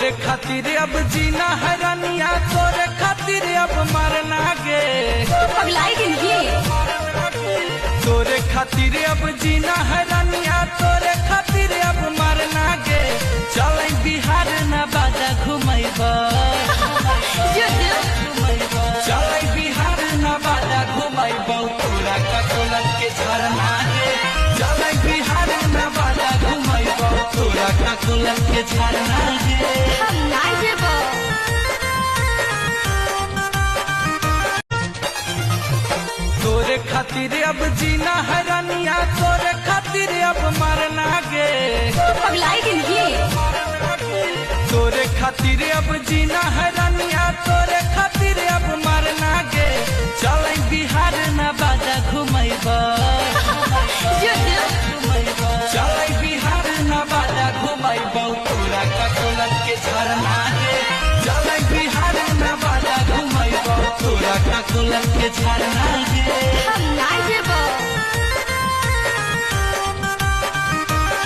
तोरे खातिर अब जीना है रानिया, तोरे खातिर अब मरना गे। पगलाई जिंदगी तोरे खातिर अब जीना है रानिया, तोरे खातिर अब मरना गे। चल बिहार नवादा घुमैबा, चल बिहार नवादा घुमैबा, तोरा का कोलत के झरना गे। चल बिहार नवादा घुमैबा, तोरा का कोलत के झरना गे। हम ना जेबो। तोरे खातिर अब जीना है रानिया, तोरे खातिर अब मरना गे। पगलाई जिंदगी तोरे खातिर अब जीना है रानिया, तोरे खातिर अब मरना गे। चल बिहार नवादा घुमैबा, चल बिहार नवादा घुमैबा, तोरा का कोलत के झरना गे। चल बिहार नवादा घुमैबा, तोरा का कोलत के झरना